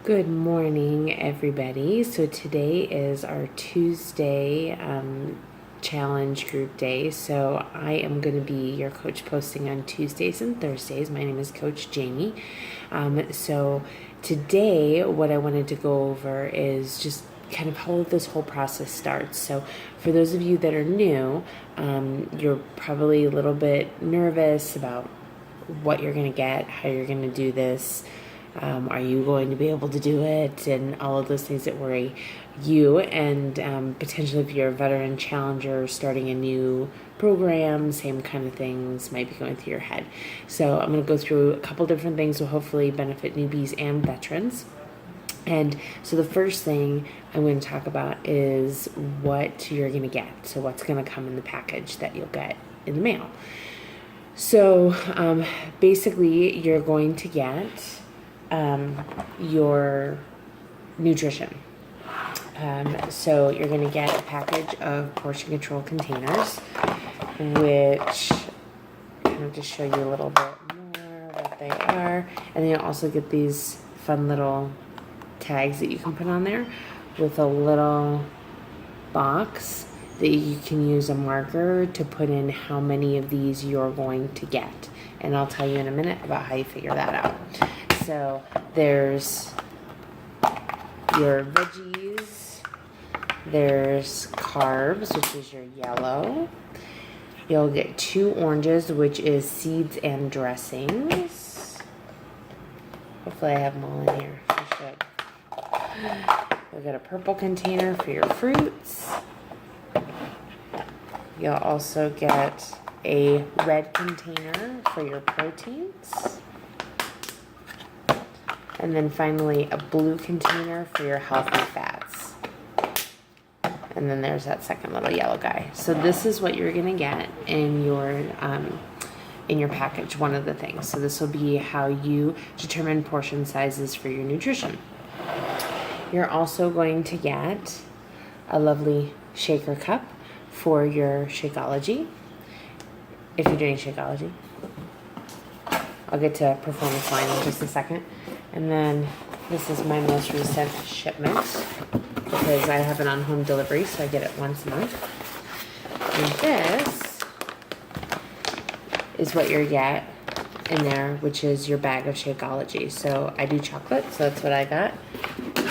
Good morning, everybody. So today is our Tuesday challenge group day. So I am going to be your coach posting on Tuesdays and Thursdays. My name is Coach Jamie. So today, what I wanted to go over is just kind of how this whole process starts. So for those of you that are new, you're probably a little bit nervous about what you're going to get, how you're going to do this. Are you going to be able to do it? And all of those things that worry you. And potentially, if you're a veteran challenger starting a new program, same kind of things might be going through your head. So, I'm going to go through a couple different things that will hopefully benefit newbies and veterans. And so, the first thing I'm going to talk about is what you're going to get. So, what's going to come in the package that you'll get in the mail. So, basically, you're going to get your nutrition. So you're going to get a package of portion control containers, which kind of just show you a little bit more what they are. And then you'll also get these fun little tags that you can put on there with a little box that you can use a marker to put in how many of these you're going to get. And I'll tell you in a minute about how you figure that out. So there's your veggies, there's carbs, which is your yellow. You'll get 2 oranges, which is seeds and dressings. Hopefully I have them all in here. I should. You'll get a purple container for your fruits. You'll also get a red container for your proteins. And then finally, a blue container for your healthy fats. And then there's that second little yellow guy. So this is what you're gonna get in your package, one of the things. So this will be how you determine portion sizes for your nutrition. You're also going to get a lovely shaker cup for your Shakeology, if you're doing Shakeology. I'll get to performance line in just a second. And then this is my most recent shipment because I have it on home delivery, so I get it once a month. And this is what you get in there, which is your bag of Shakeology. So I do chocolate, so that's what I got.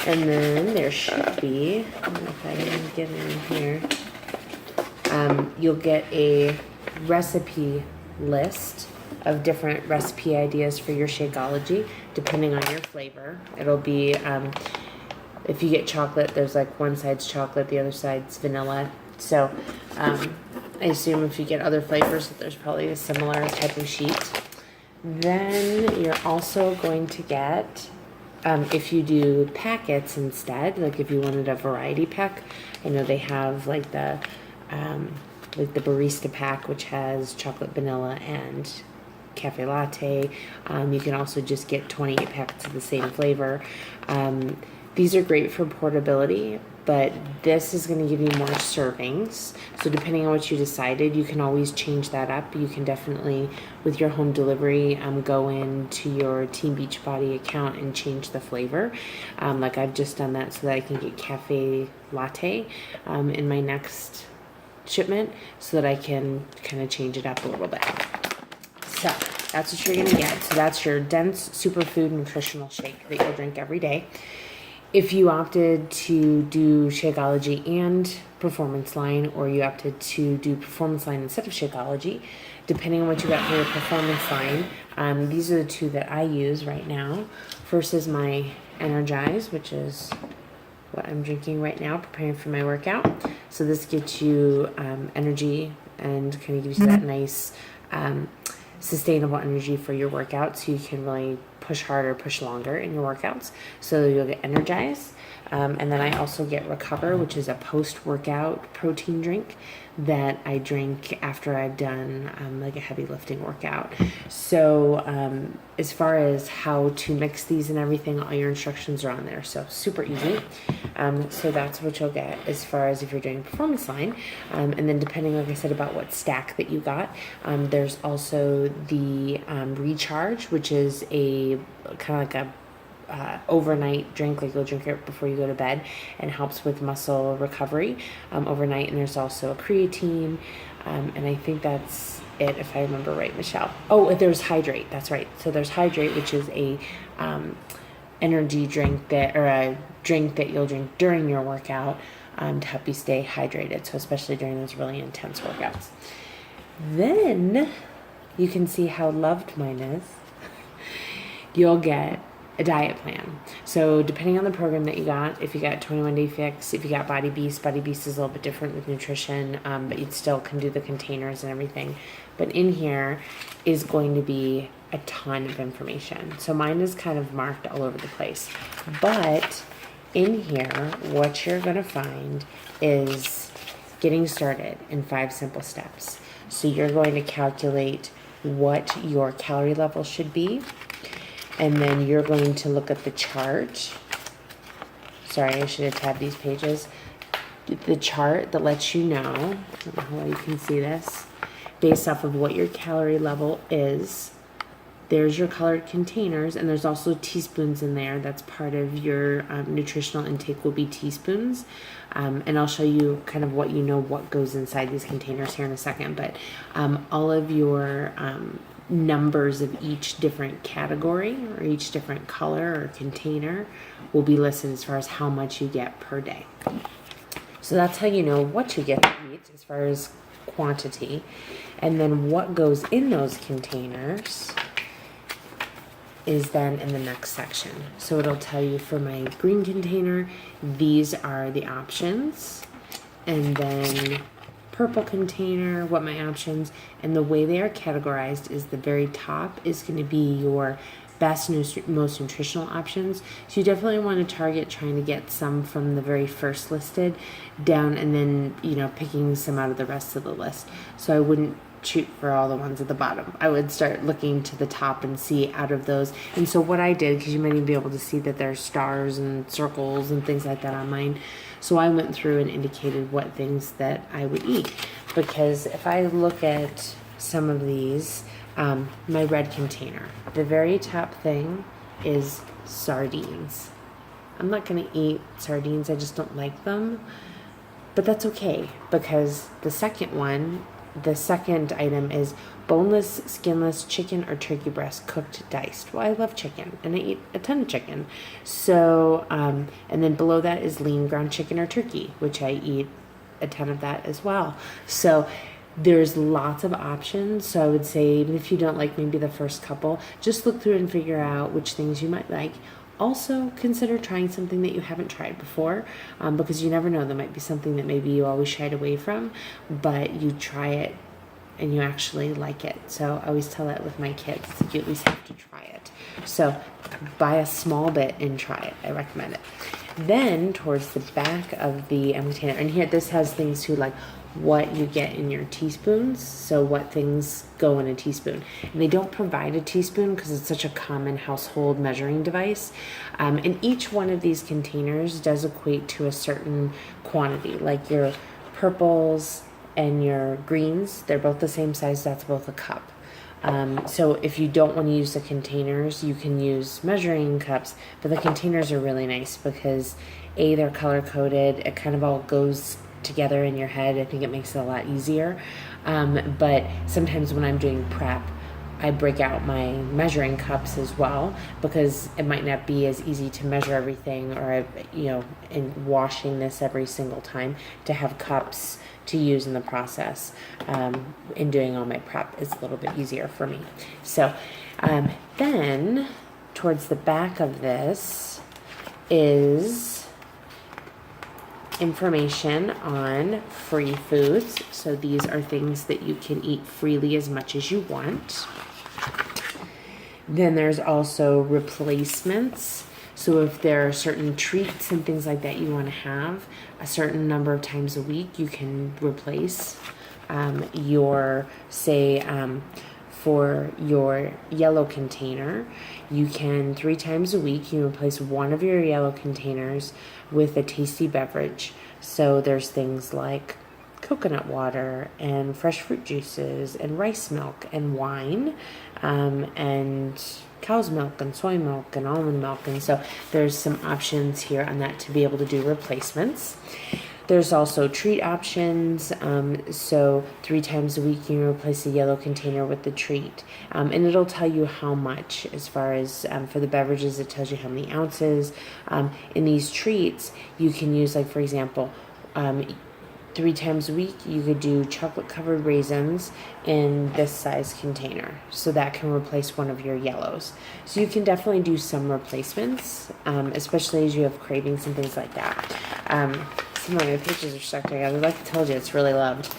And then there should be, I don't know if I can get it in here, you'll get a recipe list of different recipe ideas for your Shakeology, depending on your flavor. It'll be, if you get chocolate, there's like one side's chocolate, the other side's vanilla. So I assume if you get other flavors, that there's probably a similar type of sheet. Then you're also going to get, if you do packets instead, like if you wanted a variety pack, I know they have like the barista pack, which has chocolate, vanilla, and cafe latte. You can also just get 28 packets of the same flavor. These are great for portability, but this is going to give you more servings. So depending on what you decided, you can always change that up. You can definitely, with your home delivery, go into your Team Beachbody account and change the flavor. Like I've just done that so that I can get cafe latte in my next shipment, so that I can kind of change it up a little bit. So that's what you're going to get. So that's your dense superfood nutritional shake that you'll drink every day. If you opted to do Shakeology and Performance Line, or you opted to do Performance Line instead of Shakeology, depending on what you got for your Performance Line, these are the 2 that I use right now. First is my Energize, which is what I'm drinking right now, preparing for my workout. So this gets you energy and kind of gives you that nice sustainable energy for your workout, so you can really push harder, push longer in your workouts. So you'll get Energize. And then I also get Recover, which is a post-workout protein drink that I drink after I've done like a heavy lifting workout. So as far as how to mix these and everything, all your instructions are on there. So super easy. So that's what you'll get as far as if you're doing Performance Line. And then depending, like I said, about what stack that you got, there's also the Recharge, which is a kind of like overnight drink, like you'll drink it before you go to bed, and helps with muscle recovery overnight. And there's also a creatine, and I think that's it, if I remember right, Michelle. Oh, there's Hydrate. That's right. So there's Hydrate, which is a energy drink or a drink that you'll drink during your workout to help you stay hydrated. So especially during those really intense workouts. Then you can see how loved mine is. You'll get a diet plan. So depending on the program that you got, if you got 21 Day Fix, if you got Body Beast is a little bit different with nutrition, but you still can do the containers and everything. But in here is going to be a ton of information. So mine is kind of marked all over the place. But in here, what you're going to find is getting started in 5 simple steps. So you're going to calculate what your calorie level should be. And then you're going to look at the chart. Sorry, I should have tabbed these pages. The chart that lets you know, I don't know how well you can see this, based off of what your calorie level is. There's your colored containers, and there's also teaspoons in there. That's part of your nutritional intake will be teaspoons. And I'll show you kind of what what goes inside these containers here in a second. But all of your numbers of each different category or each different color or container will be listed as far as how much you get per day. So that's how you know what you get to eat as far as quantity. And then what goes in those containers is then in the next section. So it'll tell you for my green container, these are the options. And then purple container, what my options, and the way they are categorized is the very top is going to be your best, most nutritional options. So you definitely want to target trying to get some from the very first listed down, and then, picking some out of the rest of the list. So I wouldn't shoot for all the ones at the bottom. I would start looking to the top and see out of those. And so what I did, because you might even be able to see that there's stars and circles and things like that on mine. So I went through and indicated what things that I would eat. Because if I look at some of these, my red container, the very top thing is sardines. I'm not going to eat sardines. I just don't like them. But that's okay, because the second item is boneless, skinless chicken or turkey breast cooked diced. Well, I love chicken, and I eat a ton of chicken. So, and then below that is lean ground chicken or turkey, which I eat a ton of that as well. So there's lots of options. So I would say, even if you don't like maybe the first couple, just look through and figure out which things you might like. Also, consider trying something that you haven't tried before, because you never know. There might be something that maybe you always shied away from, but you try it and you actually like it. So I always tell that with my kids. You at least have to try it. So buy a small bit and try it. I recommend it. Then towards the back of the container, and here this has things too, like what you get in your teaspoons, so what things go in a teaspoon. And they don't provide a teaspoon because it's such a common household measuring device. And each one of these containers does equate to a certain quantity, like your purples and your greens, they're both the same size, that's both a cup. So if you don't want to use the containers, you can use measuring cups, but the containers are really nice because they're color coded, it kind of all goes together in your head. I think it makes it a lot easier. But sometimes when I'm doing prep, I break out my measuring cups as well, because it might not be as easy to measure everything, or in washing this every single time, to have cups to use in the process. In doing all my prep is a little bit easier for me. So then towards the back of this is information on free foods. So these are things that you can eat freely as much as you want. Then there's also replacements. So if there are certain treats and things like that you want to have a certain number of times a week, you can replace for your yellow container, you can 3 times a week, you replace one of your yellow containers with a tasty beverage. So there's things like coconut water and fresh fruit juices and rice milk and wine, and cow's milk and soy milk and almond milk. And so there's some options here on that to be able to do replacements. There's also treat options. So 3 times a week you can replace a yellow container with the treat. And it'll tell you how much. As far as for the beverages, it tells you how many ounces. In these treats, you can use, like, for example, 3 times a week you could do chocolate covered raisins in this size container, so that can replace one of your yellows. So you can definitely do some replacements, especially as you have cravings and things like that. Some of my pictures are stuck together. Like I told you, it's really loved.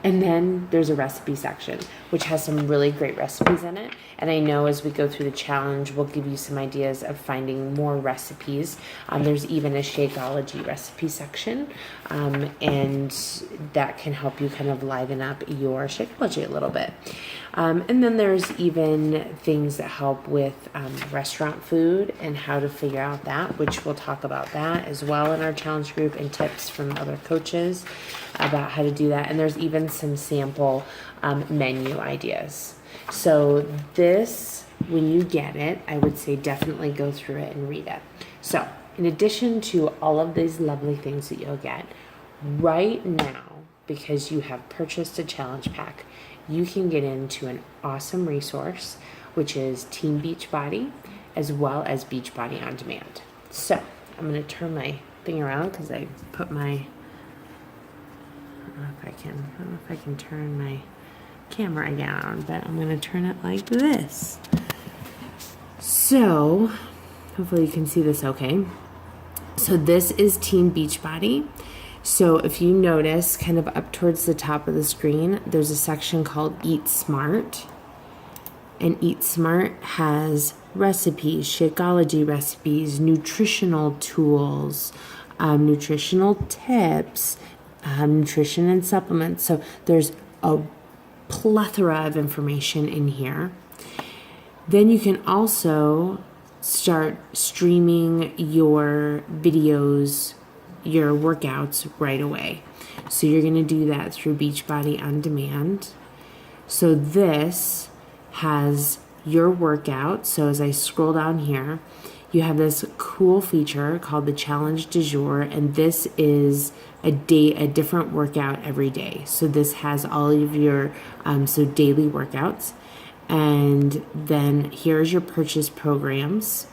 And then there's a recipe section, which has some really great recipes in it. And I know as we go through the challenge, we'll give you some ideas of finding more recipes. There's even a Shakeology recipe section, and that can help you kind of liven up your Shakeology a little bit. And then there's even things that help with restaurant food and how to figure out that, which we'll talk about that as well in our challenge group, and tips from other coaches about how to do that. And there's even some sample menu ideas. So this, when you get it, I would say definitely go through it and read it. So in addition to all of these lovely things that you'll get right now, because you have purchased a challenge pack, you can get into an awesome resource, which is Team Beachbody, as well as Beachbody On Demand. So I'm going to turn my thing around because I put my, I don't know if I can turn my camera down, but I'm going to turn it like this. So hopefully you can see this okay. So this is Team Beachbody. So if you notice, kind of up towards the top of the screen, there's a section called Eat Smart. And Eat Smart has recipes, Shakeology recipes, nutritional tools, nutritional tips, nutrition and supplements. So there's a plethora of information in here. Then you can also start streaming your videos, your workouts right away. So you're going to do that through Beachbody On Demand. So this has your workout. So as I scroll down here, you have this cool feature called the Challenge du Jour, and this is a different workout every day. So this has all of your daily workouts. And then here's your purchase programs.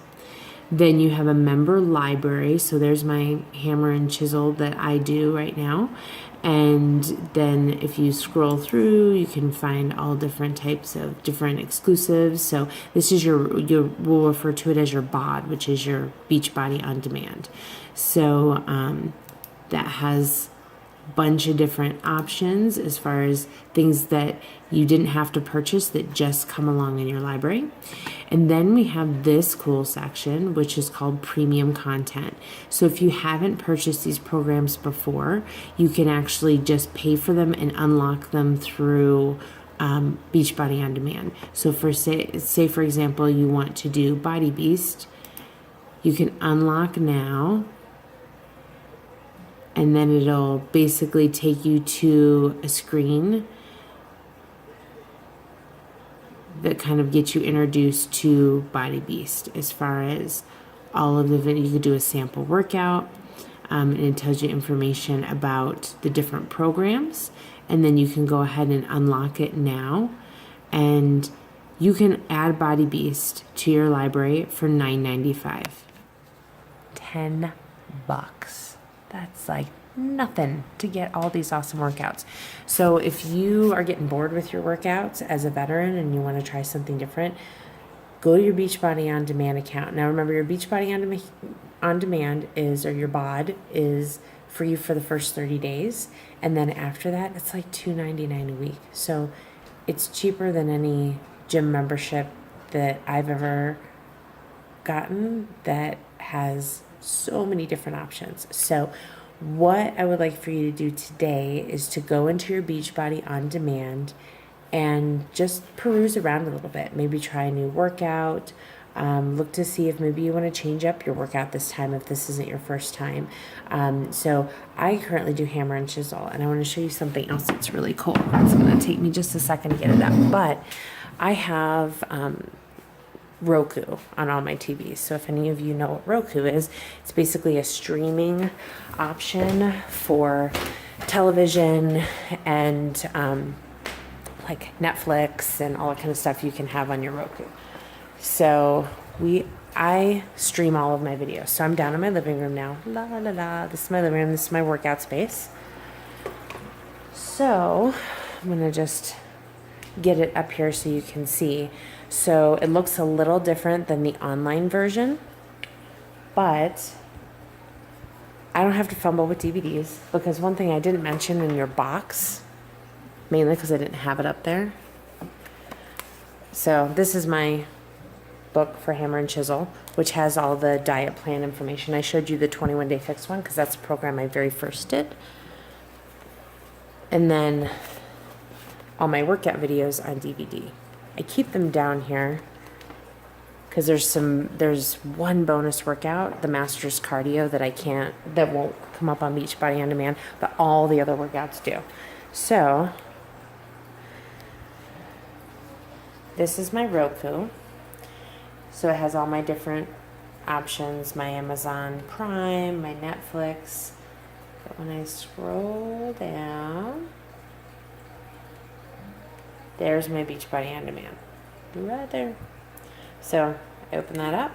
Then you have a member library. So there's my hammer and chisel that I do right now. And then if you scroll through, you can find all different types of different exclusives. So this is we'll refer to it as your BOD, which is your Beachbody On Demand. So that has bunch of different options as far as things that you didn't have to purchase that just come along in your library. And then we have this cool section, which is called premium content. So if you haven't purchased these programs before, you can actually just pay for them and unlock them through Beachbody On Demand. So for say for example, you want to do Body Beast, you can unlock now, and then it'll basically take you to a screen that kind of gets you introduced to Body Beast as far as all of the video. You could do a sample workout, and it tells you information about the different programs, and then you can go ahead and unlock it now, and you can add Body Beast to your library for $9.95. $10. That's like nothing to get all these awesome workouts. So if you are getting bored with your workouts as a veteran and you want to try something different, go to your Beachbody On Demand account. Now remember, your Beachbody On Demand is, or your BOD is free for the first 30 days. And then after that, it's like $2.99 a week. So it's cheaper than any gym membership that I've ever gotten that has so many different options. So what I would like for you to do today is to go into your Beachbody On Demand and just peruse around a little bit. Maybe try a new workout. Look to see if maybe you want to change up your workout this time if this isn't your first time. So I currently do hammer and chisel, and I want to show you something else that's really cool. It's going to take me just a second to get it up, but I have Roku on all my TVs. So if any of you know what Roku is, it's basically a streaming option for television and like Netflix and all that kind of stuff you can have on your Roku. So I stream all of my videos. So I'm down in my living room now. La la la. This is my living room. This is my workout space. So I'm gonna just get it up here so you can see. So it looks a little different than the online version, but I don't have to fumble with DVDs, because one thing I didn't mention in your box, mainly because I didn't have it up there. So this is my book for Hammer and Chisel, which has all the diet plan information. I showed you the 21-day fix one because that's a program I very first did. And then all my workout videos on DVD. I keep them down here because there's one bonus workout, the Masters Cardio, that won't come up on Beachbody On Demand, but all the other workouts do. So this is my Roku. So it has all my different options, my Amazon Prime, my Netflix. But when I scroll down, there's my Beachbody On Demand, right there. So I open that up.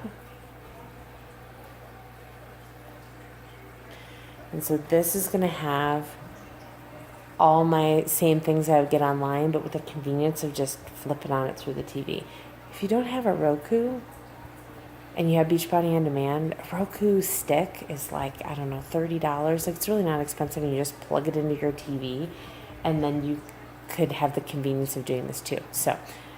And so this is going to have all my same things I would get online, but with the convenience of just flipping on it through the TV. If you don't have a Roku and you have Beachbody On Demand, a Roku stick is like, I don't know, $30. Like, it's really not expensive, and you just plug it into your TV, and then you could have the convenience of doing this too. So,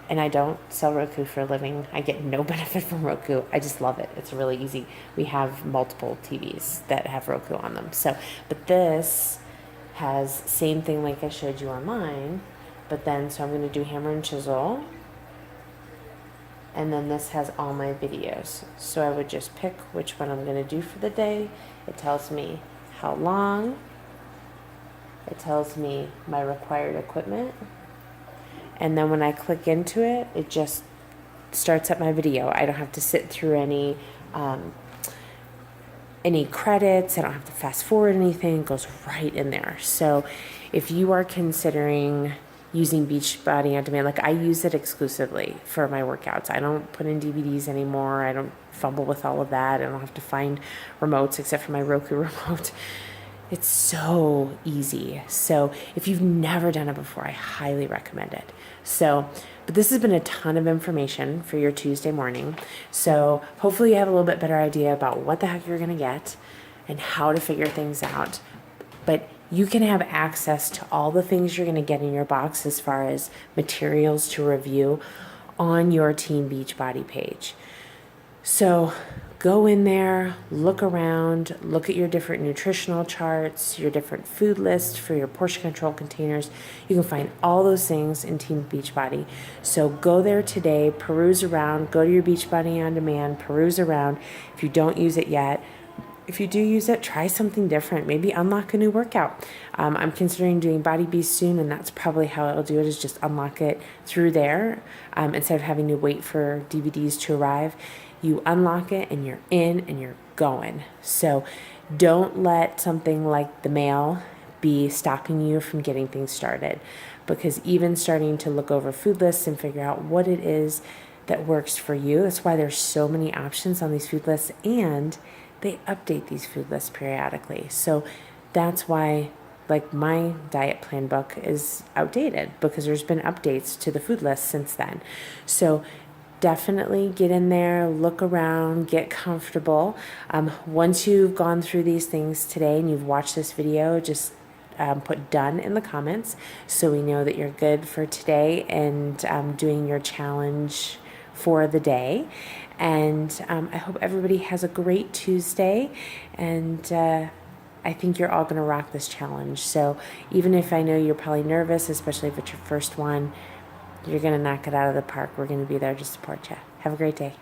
and I don't sell Roku for a living. I get no benefit from Roku. I just love it. It's really easy. We have multiple TVs that have Roku on them. So, but this has same thing like I showed you online, but then, so I'm going to do Hammer and Chisel. And then this has all my videos. So I would just pick which one I'm going to do for the day. It tells me how long. It tells me my required equipment. And then when I click into it, it just starts up my video. I don't have to sit through any credits. I don't have to fast forward anything. It goes right in there. So if you are considering using Beachbody On Demand, like I use it exclusively for my workouts. I don't put in DVDs anymore. I don't fumble with all of that. I don't have to find remotes except for my Roku remote. It's so easy. So if you've never done it before, I highly recommend it. So, but this has been a ton of information for your Tuesday morning. So hopefully you have a little bit better idea about what the heck you're gonna get and how to figure things out. But you can have access to all the things you're gonna get in your box as far as materials to review on your Team Beachbody page. So go in there, look around, look at your different nutritional charts, your different food lists for your portion control containers. You can find all those things in Team Beachbody. So go there today, peruse around, go to your Beachbody On Demand, peruse around. If you don't use it yet, if you do use it, try something different. Maybe unlock a new workout. I'm considering doing Body Beast soon, and that's probably how I'll do it, is just unlock it through there instead of having to wait for DVDs to arrive. You unlock it and you're in and you're going. So don't let something like the mail be stopping you from getting things started, because even starting to look over food lists and figure out what it is that works for you, that's why there's so many options on these food lists, and they update these food lists periodically. So that's why, like, my diet plan book is outdated, because there's been updates to the food list since then. So definitely get in there, look around, get comfortable. Once you've gone through these things today and you've watched this video, just put done in the comments so we know that you're good for today and doing your challenge for the day. And I hope everybody has a great Tuesday, and I think you're all going to rock this challenge. So even if I know you're probably nervous, especially if it's your first one, you're going to knock it out of the park. We're going to be there to support you. Have a great day.